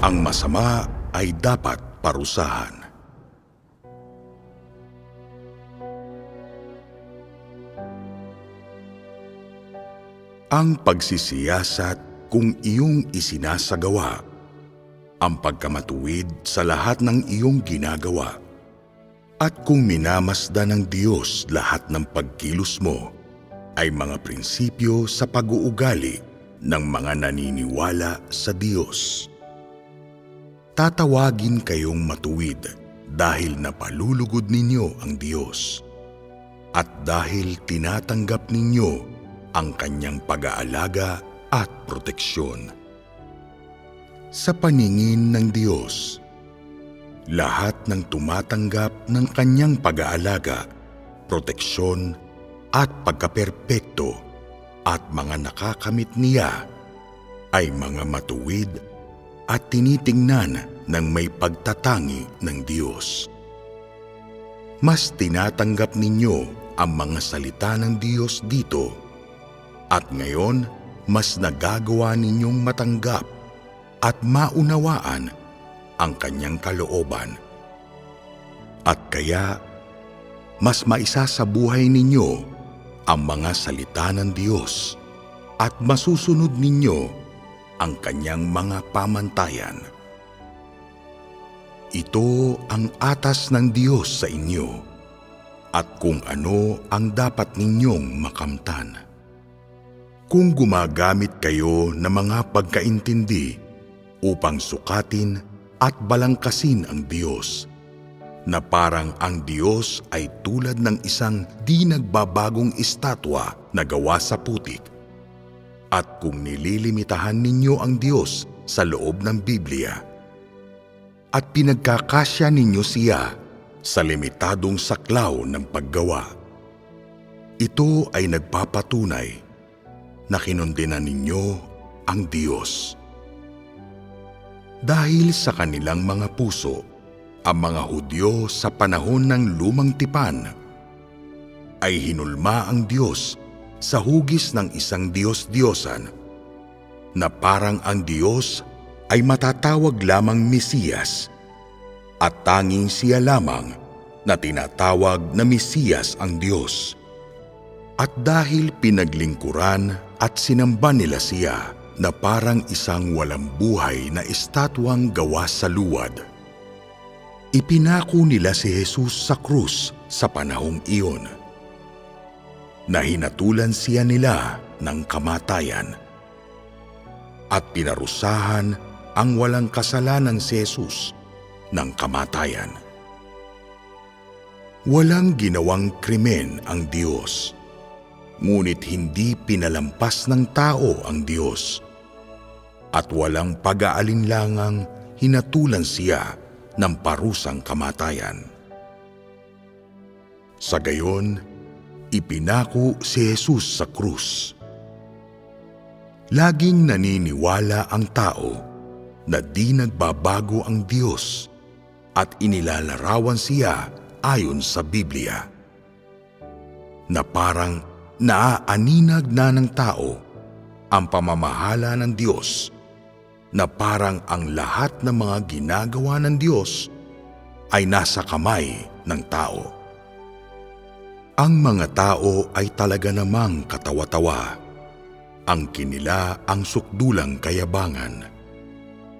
Ang masama ay dapat parusahan. Ang pagsisiyasat kung iyong isinasagawa, ang pagkamatuwid sa lahat ng iyong ginagawa, at kung minamasdan ng Diyos lahat ng pagkilos mo, ay mga prinsipyo sa pag-uugali ng mga naniniwala sa Diyos. Tatawagin kayong matuwid dahil napalulugod ninyo ang Diyos at dahil tinatanggap ninyo ang Kanyang pag-aalaga at proteksyon. Sa paningin ng Diyos, lahat ng tumatanggap ng Kanyang pag-aalaga, proteksyon at pagkaperpekto at mga nakakamit niya ay mga matuwid at tinitingnan ng may pagtatangi ng Diyos. Mas tinatanggap ninyo ang mga salita ng Diyos dito at ngayon mas nagagawa ninyong matanggap at maunawaan ang Kanyang kalooban. At kaya mas maisasabuhay ninyo ang mga salita ng Diyos at masusunod ninyo ang Kanyang mga pamantayan. Ito ang atas ng Diyos sa inyo at kung ano ang dapat ninyong makamtan. Kung gumagamit kayo ng mga pagkaintindi upang sukatin at balangkasin ang Diyos, na parang ang Diyos ay tulad ng isang di nagbabagong estatwa na gawa sa putik, at kung nililimitahan ninyo ang Diyos sa loob ng Biblia at pinagkakasya ninyo siya sa limitadong saklaw ng paggawa, ito ay nagpapatunay na kinundenan ninyo ang Diyos. Dahil sa kanilang mga puso, ang mga Hudyo sa panahon ng Lumang Tipan ay hinulma ang Diyos sa hugis ng isang Diyos-Diyosan na parang ang Diyos ay matatawag lamang Mesiyas at tanging siya lamang na tinatawag na Mesiyas ang Diyos. At dahil pinaglingkuran at sinamba nila siya na parang isang walang buhay na estatwang gawa sa luwad, ipinako nila si Jesus sa krus sa panahong iyon, na hinatulan siya nila ng kamatayan at pinarusahan ang walang kasalanan si Jesus ng kamatayan. Walang ginawang krimen ang Diyos, ngunit hindi pinalampas ng tao ang Diyos, at walang pag-aalinlangang hinatulan siya ng parusang kamatayan. Sa gayon, ipinako si Jesus sa krus. Laging naniniwala ang tao na di nagbabago ang Diyos at inilalarawan siya ayon sa Biblia, na parang naaaninag na ng tao ang pamamahala ng Diyos, na parang ang lahat ng mga ginagawa ng Diyos ay nasa kamay ng tao. Ang mga tao ay talaga namang katawa-tawa, ang kinila ang sukdulang kayabangan,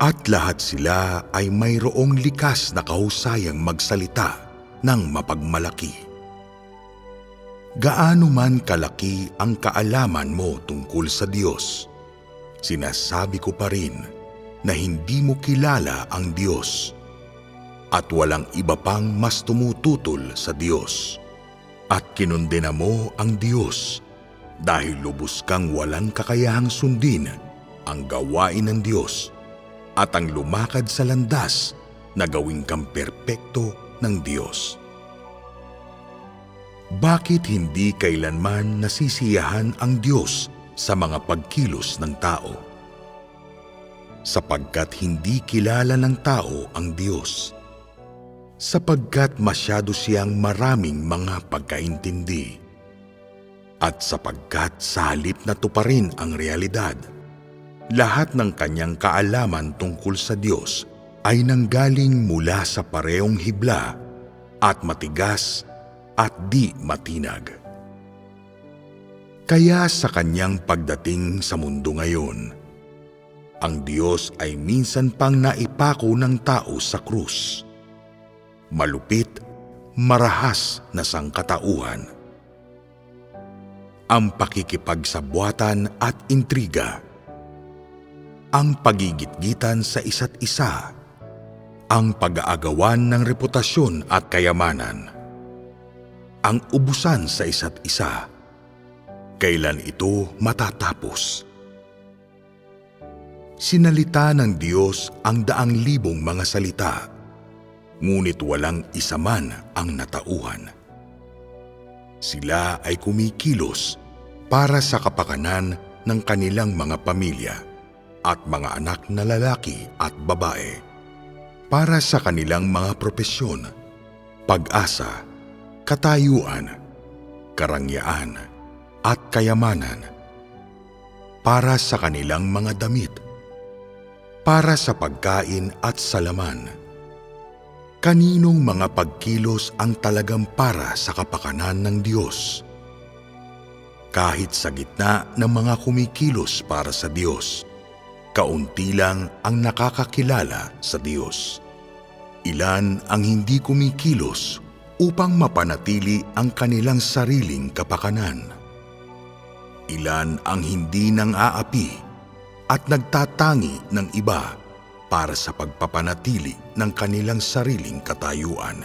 at lahat sila ay mayroong likas na kahusayang magsalita ng mapagmalaki. Gaano man kalaki ang kaalaman mo tungkol sa Diyos, sinasabi ko pa rin na hindi mo kilala ang Diyos at walang iba pang mas tumututol sa Diyos. At kinundena mo ang Diyos dahil lubos kang walang kakayahang sundin ang gawain ng Diyos at ang lumakad sa landas na gawing kang perpekto ng Diyos. Bakit hindi kailanman nasisiyahan ang Diyos sa mga pagkilos ng tao? Sapagkat hindi kilala ng tao ang Diyos, sapagkat masyado siyang maraming mga pagkaintindi, at sapagkat sa halip na tuparin ang realidad, Lahat ng kanyang kaalaman tungkol sa Diyos ay nanggaling mula sa parehong hibla at matigas at di matinag. Kaya sa kanyang pagdating sa mundo ngayon, ang Diyos ay minsan pang naipako ng tao sa krus. Malupit, marahas na sangkatauhan. Ang pakikipagsabwatan at intriga, ang pagigitgitan sa isa't isa, ang pag-aagawan ng reputasyon at kayamanan, ang ubusan sa isa't isa. Kailan ito matatapos? Sinalita ng Diyos ang daang libong mga salita, ngunit walang isa man ang natauhan. Sila ay kumikilos para sa kapakanan ng kanilang mga pamilya at mga anak na lalaki at babae, para sa kanilang mga propesyon, pag-asa, katayuan, karangyaan, at kayamanan, para sa kanilang mga damit, para sa pagkain at salaman. Kaninong mga pagkilos ang talagang para sa kapakanan ng Diyos? Kahit sa gitna ng mga kumikilos para sa Diyos, kaunti lang ang nakakakilala sa Diyos. Ilan ang hindi kumikilos upang mapanatili ang kanilang sariling kapakanan. Ilan ang hindi nang-aapi at nagtatangi ng iba para sa pagpapanatili ng kanilang sariling katayuan.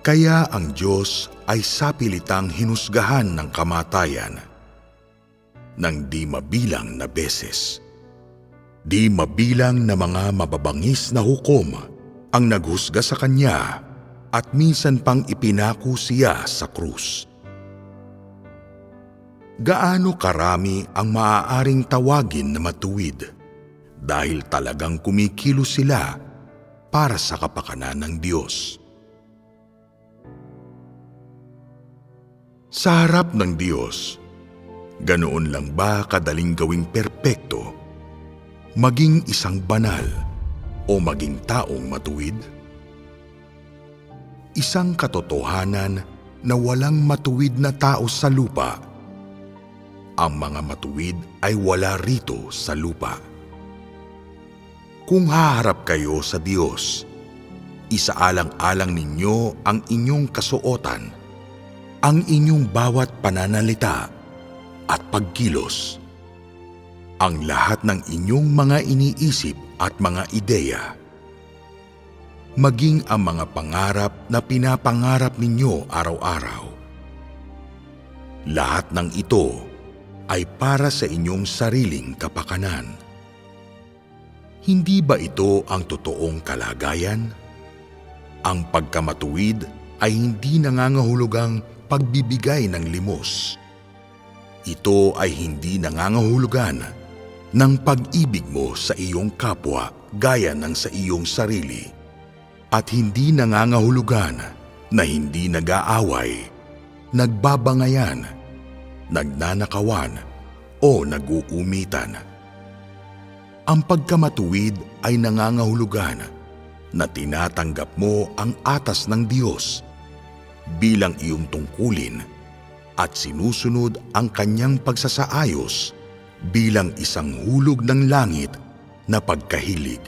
Kaya ang Diyos ay sapilitang hinusgahan ng kamatayan ng di mabilang na beses. Di mabilang na mga mababangis na hukom ang naghusga sa Kanya at minsan pang ipinako siya sa krus. Gaano karami ang maaaring tawagin na matuwid dahil talagang kumikilos sila para sa kapakanan ng Diyos. Sa harap ng Diyos, ganoon lang ba kadaling gawing perpekto, maging isang banal o maging taong matuwid? Isang katotohanan na walang matuwid na tao sa lupa. Ang mga matuwid ay wala rito sa lupa. Kung haharap kayo sa Diyos, isaalang-alang ninyo ang inyong kasuotan, ang inyong bawat pananalita at pagkilos, ang lahat ng inyong mga iniisip at mga ideya, maging ang mga pangarap na pinapangarap ninyo araw-araw. Lahat ng ito ay para sa inyong sariling kapakanan. Hindi ba ito ang totoong kalagayan? Ang pagkamatuwid ay hindi nangangahulugang pagbibigay ng limos. Ito ay hindi nangangahulugan ng pag-ibig mo sa iyong kapwa gaya ng sa iyong sarili, at hindi nangangahulugan na hindi nag-aaway, nagbabangayan, nagnanakawan o nag-uumitan. Ang pagkamatuwid ay nangangahulugan na tinatanggap mo ang atas ng Diyos bilang iyong tungkulin at sinusunod ang kanyang pagsasaayos bilang isang hulog ng langit na pagkahilig.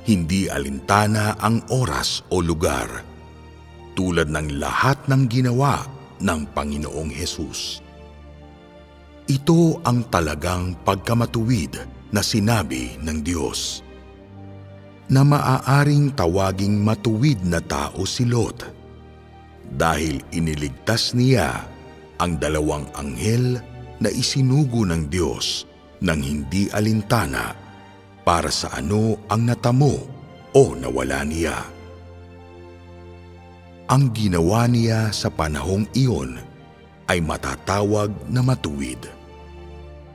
Hindi alintana ang oras o lugar, tulad ng lahat ng ginawa ng Panginoong Hesus. Ito ang talagang pagkamatuwid na sinabi ng Diyos, na maaaring tawaging matuwid na tao si Lot dahil iniligtas niya ang dalawang anghel na isinugo ng Diyos nang hindi alintana para sa ano ang natamo o nawala niya. Ang ginawa niya sa panahong iyon ay matatawag na matuwid.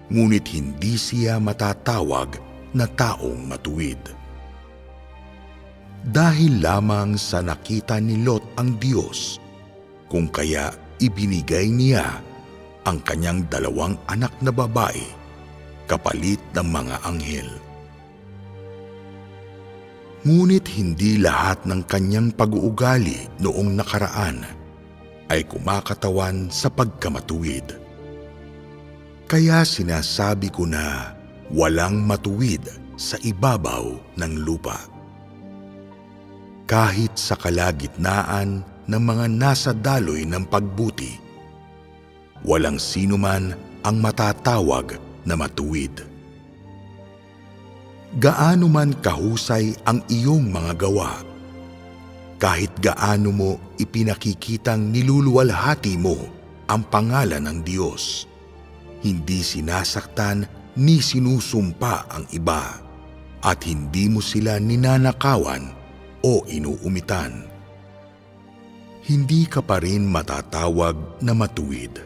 Ngunit hindi siya matatawag na taong matuwid. Dahil lamang sa nakita ni Lot ang Diyos, kung kaya ibinigay niya ang kanyang dalawang anak na babae kapalit ng mga anghel. Ngunit hindi lahat ng kanyang pag-uugali noong nakaraan ay kumakatawan sa pagkamatuwid. Kaya sinasabi ko na walang matuwid sa ibabaw ng lupa. Kahit sa kalagitnaan ng mga nasa daloy ng pagbuti, walang sinuman ang matatawag na matuwid. Gaano man kahusay ang iyong mga gawa, kahit gaano mo ipinakikitang niluluwalhati mo ang pangalan ng Diyos, hindi sinasaktan ni sinusumpa ang iba at hindi mo sila ninanakawan o inuumitan. Hindi ka pa rin matatawag na matuwid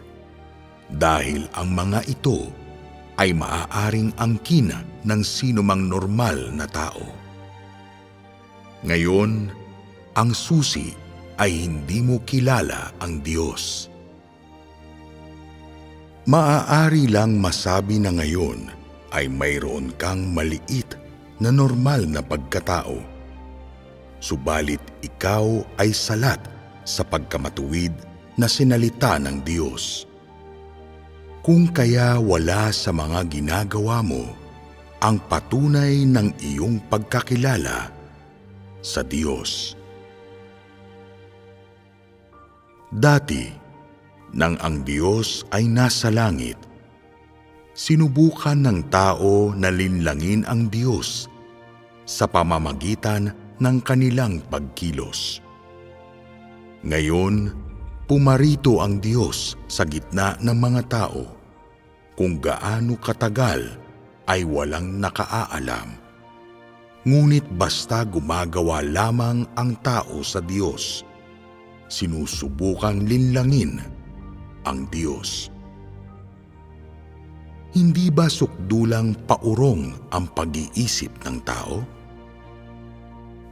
dahil ang mga ito ay maaaring angkin ng sinumang normal na tao. Ngayon, ang susi ay hindi mo kilala ang Diyos. Maaari lang masabi na ngayon ay mayroon kang maliit na normal na pagkatao. Subalit ikaw ay salat sa pagkamatuwid na sinalita ng Diyos. Kung kaya wala sa mga ginagawa mo ang patunay ng iyong pagkakilala sa Diyos. Dati, nang ang Diyos ay nasa langit, sinubukan ng tao na linlangin ang Diyos sa pamamagitan ng kanilang pagkilos. Ngayon, pumarito ang Diyos sa gitna ng mga tao. Kung gaano katagal ay walang nakaalam. Ngunit basta gumagawa lamang ang tao sa Diyos, sinusubukang linlangin ang Diyos. Hindi ba sukdulang paurong ang pag-iisip ng tao?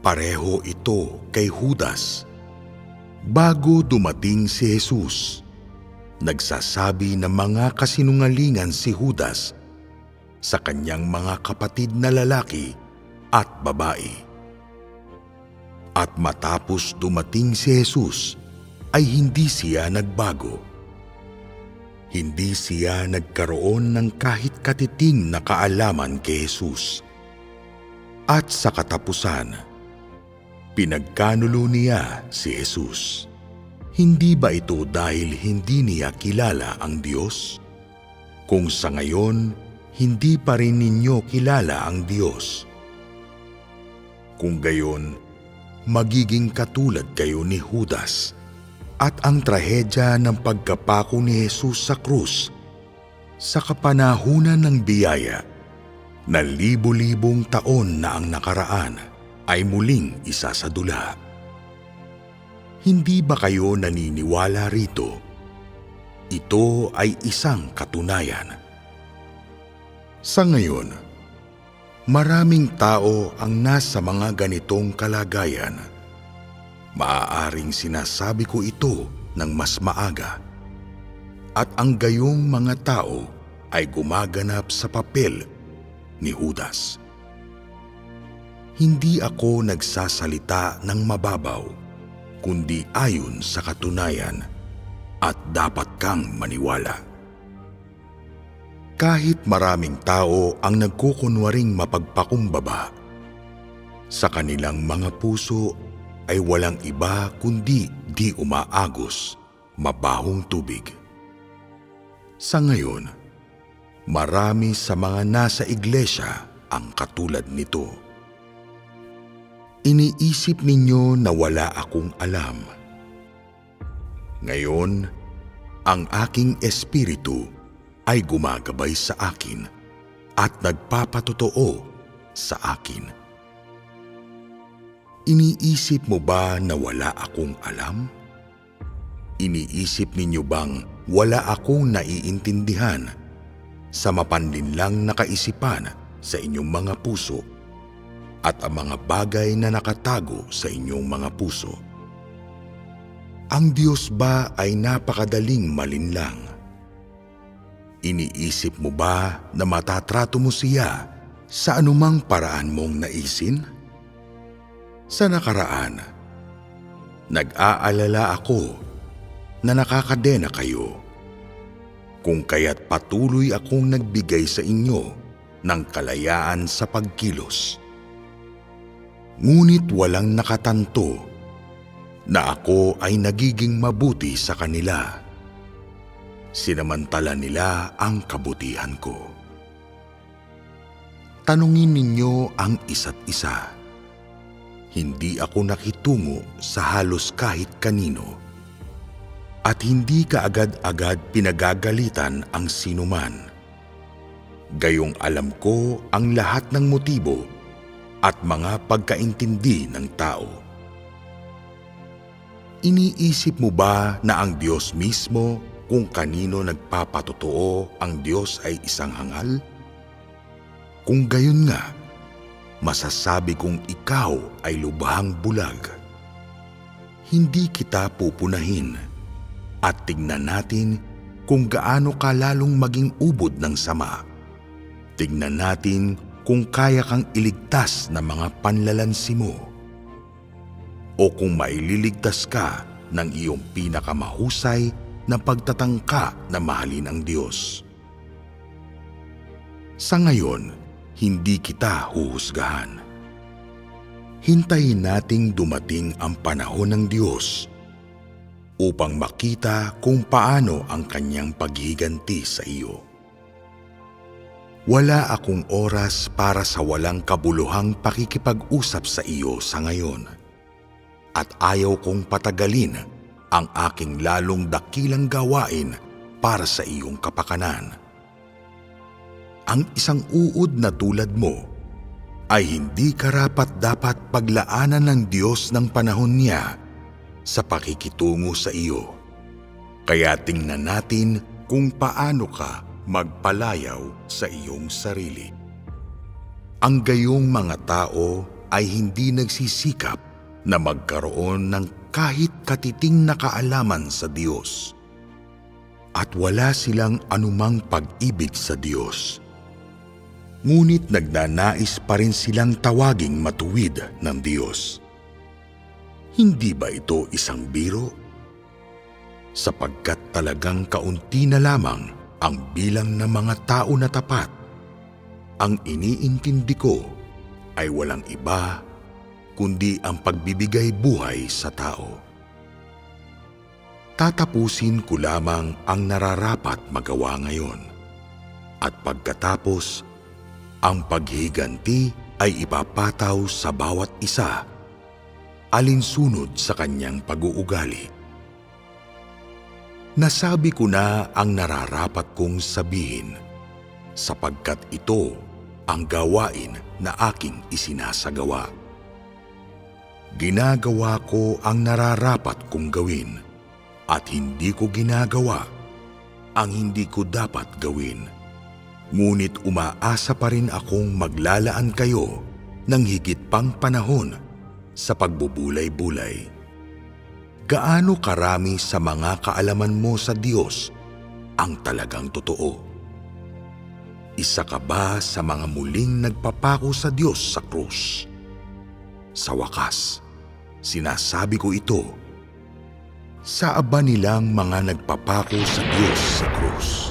Pareho ito kay Judas. Bago dumating si Jesus, nagsasabi ng mga kasinungalingan si Judas sa kanyang mga kapatid na lalaki at babae. At matapos dumating si Jesus, ay hindi siya nagbago. Hindi siya nagkaroon ng kahit katiting na kaalaman kay Jesus. At sa katapusan, pinagkanulo niya si Jesus. Hindi ba ito dahil hindi niya kilala ang Diyos? Kung sa ngayon, hindi pa rin ninyo kilala ang Diyos. Kung gayon, magiging katulad kayo ni Judas at ang trahedya ng pagkapako ni Jesus sa krus sa kapanahunan ng biyaya na libo-libong taon na ang nakaraan ay muling isasadula. Hindi ba kayo naniniwala rito? Ito ay isang katunayan. Sa ngayon, maraming tao ang nasa mga ganitong kalagayan. Maaaring sinasabi ko ito ng mas maaga. At ang gayong mga tao ay gumaganap sa papel ni Judas. Hindi ako nagsasalita ng mababaw, kundi ayon sa katunayan, at dapat kang maniwala. Kahit maraming tao ang nagkukunwaring mapagpakumbaba, sa kanilang mga puso ay walang iba kundi di umaagos, mabahong tubig. Sa ngayon, marami sa mga nasa iglesia ang katulad nito. Iniisip ninyo na wala akong alam. Ngayon, ang aking espiritu ay gumagabay sa akin at nagpapatotoo sa akin. Iniisip mo ba na wala akong alam? Iniisip ninyo bang wala akong naiintindihan sa mapanlinlang na kaisipan sa inyong mga puso at ang mga bagay na nakatago sa inyong mga puso? Ang Diyos ba ay napakadaling malinlang? Iniisip mo ba na matatrato mo siya sa anumang paraan mong naisin? Sa nakaraan, nag-aalala ako na nakakadena kayo, kung kaya't patuloy akong nagbigay sa inyo ng kalayaan sa pagkilos. Ngunit walang nakatanto na ako ay nagiging mabuti sa kanila. Sinamantala nila ang kabutihan ko. Tanungin ninyo ang isa't isa. Hindi ako nakitungo sa halos kahit kanino, at hindi kaagad-agad pinagagalitan ang sinuman. Gayong alam ko ang lahat ng motibo at mga pagkaintindi ng tao. Iniisip mo ba na ang Diyos mismo, kung kanino nagpapatotoo ang Diyos, ay isang hangal? Kung gayon nga, masasabi kong ikaw ay lubhang bulag. Hindi kita pupunahin at tignan natin kung gaano ka lalong maging ubod ng sama. Tignan natin kung kaya kang iligtas ng mga panlalansi mo o kung maililigtas ka ng iyong pinakamahusay na pagtatangka na mahalin ang Diyos. Sa ngayon, hindi kita huhusgahan. Hintayin nating dumating ang panahon ng Diyos upang makita kung paano ang kanyang paghiganti sa iyo. Wala akong oras para sa walang kabuluhang pakikipag-usap sa iyo sa ngayon, at ayaw kong patagalin ang aking lalong dakilang gawain para sa iyong kapakanan. Ang isang uod na tulad mo ay hindi karapat-dapat paglaanan ng Diyos ng panahon niya sa pakikitungo sa iyo. Kaya tingnan natin kung paano ka magpalayaw sa iyong sarili. Ang gayong mga tao ay hindi nagsisikap na magkaroon ng kahit katiting na kaalaman sa Diyos, at wala silang anumang pag-ibig sa Diyos. Ngunit nagnanais pa rin silang tawaging matuwid ng Diyos. Hindi ba ito isang biro? Sapagkat talagang kaunti na lamang ang bilang ng mga tao na tapat, ang iniintindi ko ay walang iba kundi ang pagbibigay buhay sa tao. Tatapusin ko lamang ang nararapat magawa ngayon, at pagkatapos, ang paghiganti ay ipapataw sa bawat isa, alinsunod sa kanyang pag-uugali. Nasabi ko na ang nararapat kong sabihin, sapagkat ito ang gawain na aking isinasagawa. Ginagawa ko ang nararapat kong gawin, at hindi ko ginagawa ang hindi ko dapat gawin. Ngunit umaasa pa rin akong maglalaan kayo ng higit pang panahon sa pagbubulay-bulay. Gaano karami sa mga kaalaman mo sa Diyos ang talagang totoo? Isa ka ba sa mga muling nagpapako sa Diyos sa krus? Sa wakas, sinasabi ko ito, sa aba nilang mga nagpapako sa Diyos sa krus.